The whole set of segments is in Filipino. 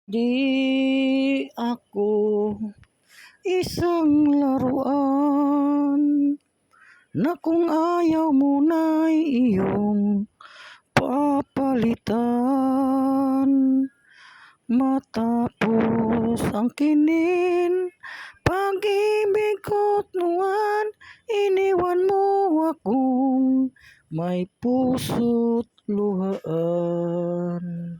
Di ako isang laruan na kung ayaw mo na'y iyong papalitan. Matapos ang kinin, pag-ibig ko't nuwan, iniwan mo akong may puso't luhaan.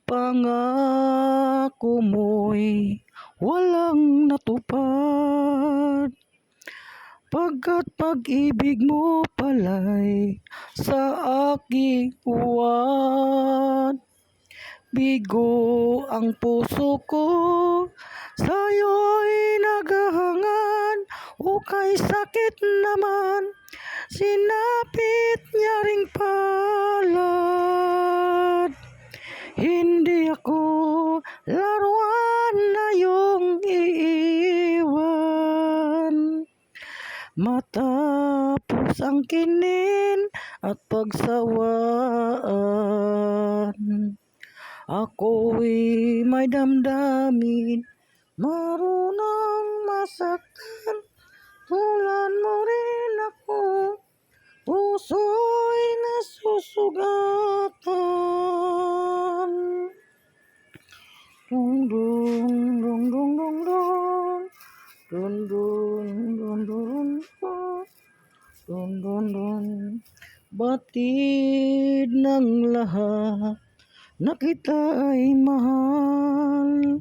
Pangako mo'y walang natupad, pagkat pag-ibig mo pala'y sa aking uwan. Bigo ang puso ko, sa'yo'y naghahangad, ukay sakit naman, sinapit niya ring palad. Hindi ako laruan na iyong iiwan. Matapos ang kinin at pagsawaan, ako'y may damdamin, marunong masaktan, tulad mo rin ako, puso'y nasusugatan. Dung dung dung dung dung dung, dung dung dung dung dung dung dung. Batid ng lahat na kita'y mahal,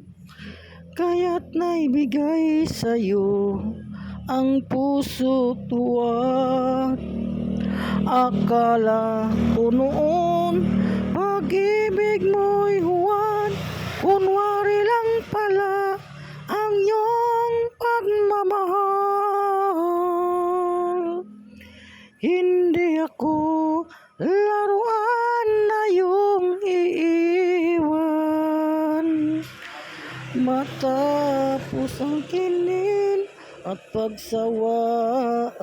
kaya't naibigay sa'yo ang puso't tuwa. Akala ko noon pag-ibig mo'y huwad, kunwari lang pala ang iyong pagmamahal. Hindi ako laruan na iyong iiwan. Matapos ang kinin at pagsawaan,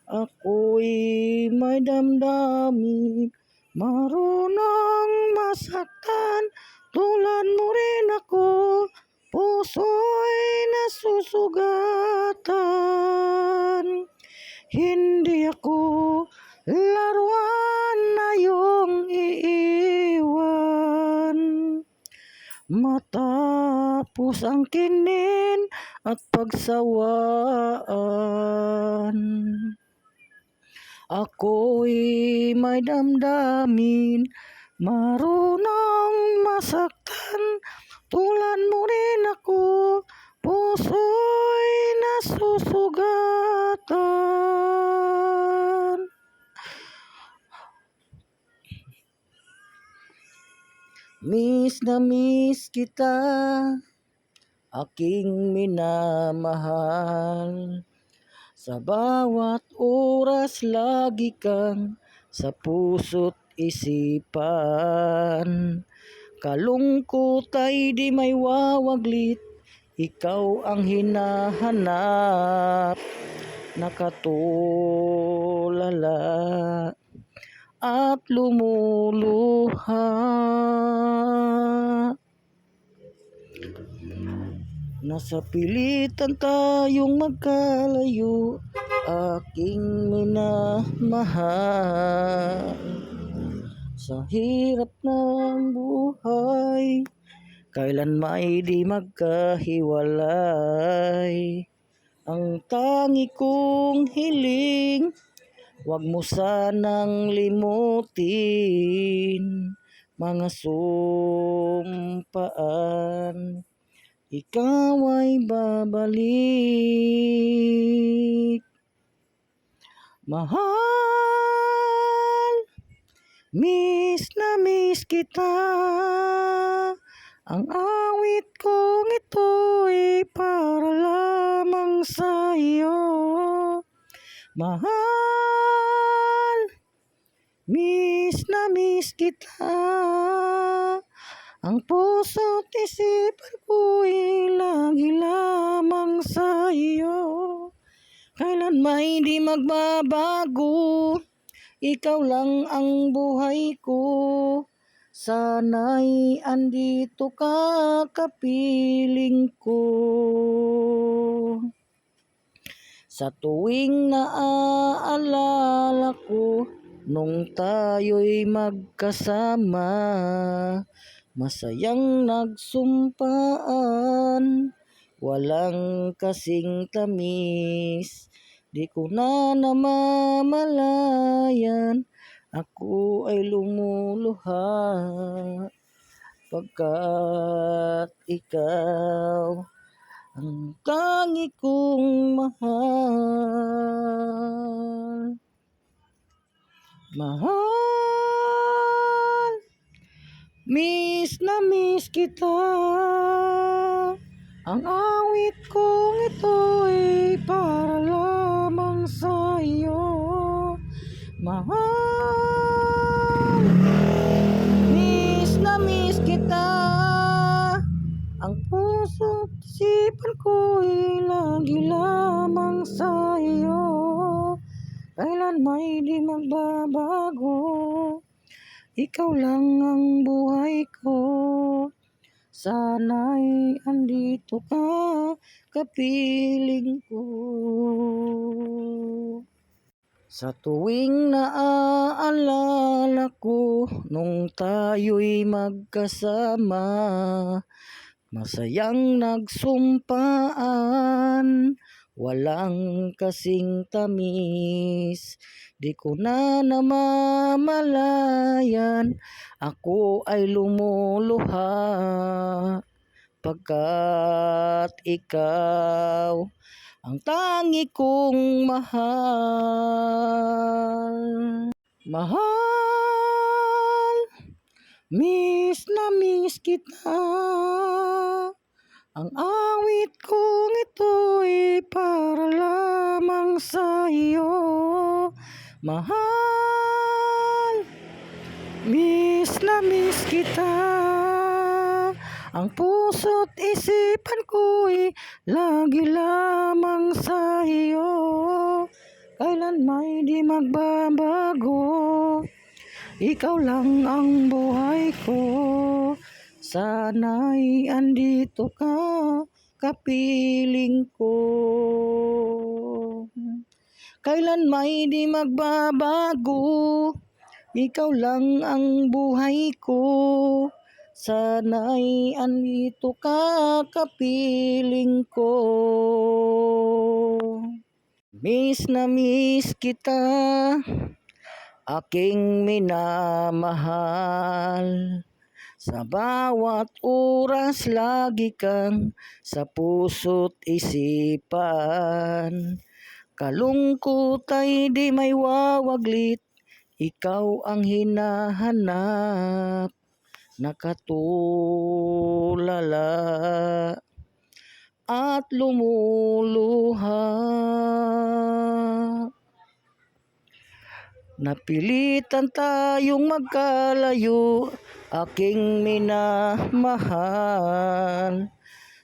ako'y may damdamin, marunong masaktan, tulad mo rin ako, puso'y nasusugatan. Hindi ako laruan na iyong iiwan. Matapos ang kinin at pagsawaan, ako'y may damdamin, marunong masaktan, tulad mo rin ako, puso'y nasusugatan. Miss na miss kita, aking minamahal. Sa bawat oras lagi kang sa puso't isipan. Kalungkot ay di may wawaglit, ikaw ang hinahanap. Nakatulala at lumuluha, nasa pilitan tayong magkalayo, aking minamahal. Sa hirap ng buhay, kailan may di magkahiwalay. Ang tangi kong hiling, wag mo sanang limutin, mga sumpaan, ikaw ay babalik. Mahal, miss na miss kita, ang awit kong ito'y para lamang sa iyo. Mahal, miss na miss kita, ang puso't isipan ko'y lagi lamang sa iyo. Kailan may di magbabago, ikaw lang ang buhay ko. sana'y andito ka kapiling ko. Sa tuwing naaalala ko nung tayo'y magkasama, masayang nagsumpaan, walang kasing tamis. Di ko na namamalayan, ako ay lumuluha, pagkat ikaw ang tangi kong mahal. Mahal, miss na miss kita. Ang awit kong ito'y para lamang sa iyo. Mahal, miss na miss kita. Ang puso't isipan ko'y lagi lamang sa iyo. Kailan may di magbabago, ikaw lang ang buhay ko. Sana'y andito ka kapiling ko. Sa tuwing naaalala ko nung tayo'y magkasama, masayang nagsumpaan, walang kasing tamis. Di ko na namamalayan, ako ay lumuluha, pagkat ikaw ang tangi kong mahal. Mahal, miss na miss kita. Ang awit kong ito'y para lamang sa iyo. Mahal, miss na miss kita. Ang puso't isipan ko'y lagi lamang sa iyo. Kailan may di magbabago, ikaw lang ang buhay ko. Sana'y andito ka kapiling ko. Kailan may di magbabago, ikaw lang ang buhay ko. Sana'y andito ka kapiling ko. Miss na miss kita, aking minamahal. Sa bawat oras lagi kang sa puso't isipan. Kalungkot ay di may wawaglit, ikaw ang hinahanap. Nakatulala at lumuluha. Napilitan tayong magkalayo, aking minamahal.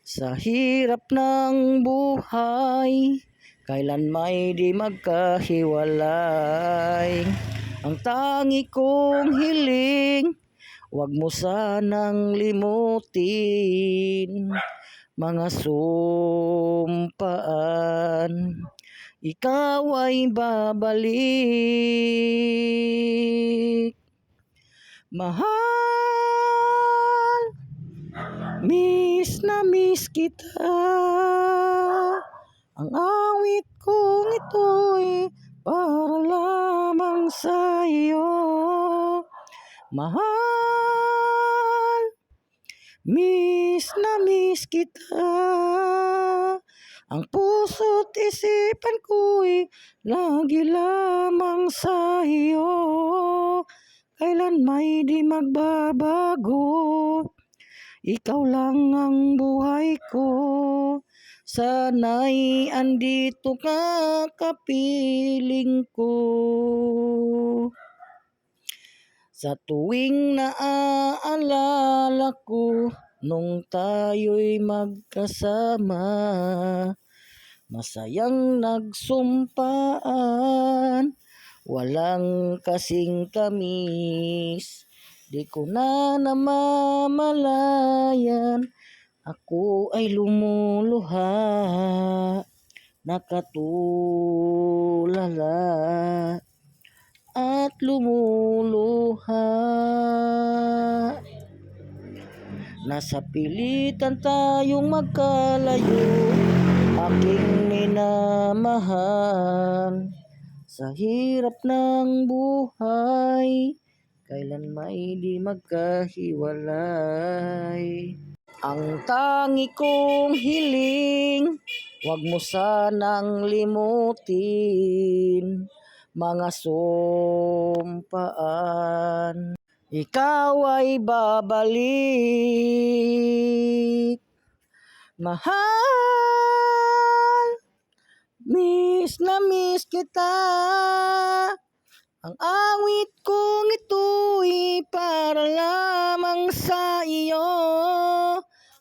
Sa hirap ng buhay, kailan may di magkahiwalay. Ang tangi kong hiling, wag mo sanang limutin. Mga sumpaan, ikaw ay babalik. Mahal, miss na miss kita. Ang awit kong ito'y para lamang sa iyo. Mahal, miss na miss kita. Ang puso't isipan ko'y lagi lamang sa iyo. Kailan may di magbabago, ikaw lang ang buhay ko. Sana'y andito ka kapiling ko. Sa tuwing naaalala ko nung tayo'y magkasama, masayang nagsumpaan, walang kasing tamis. di ko na namamalayan, ako ay lumuluha, nakatulala at lumuluha. Nasa pilitan tayong magkalayo, aking minamahal. Sa hirap ng buhay, kailan may di magkahiwalay. Ang tangi kong hiling, wag mo sanang limutin mga sumpaan. Ikaw ay babalik, mahal, miss na miss kita. Ang awit kong ito'y para lamang sa iyo,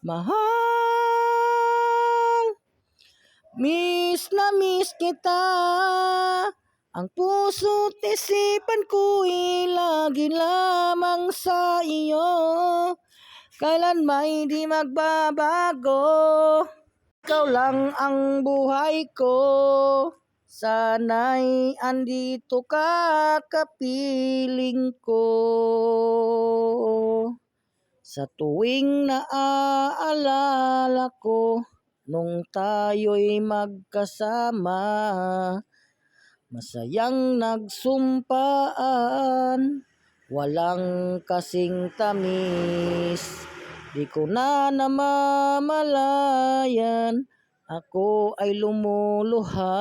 mahal, miss na miss kita. Ang puso't isipan ko'y lagi lamang sa iyo, kailan may di magbabago. Ikaw lang ang buhay ko, sana'y andito ka kapiling ko. Sa tuwing naaalala ko, nung tayo'y magkasama, masayang nagsumpaan, walang kasing tamis. Di ko na namamalayan, ako ay lumuluha,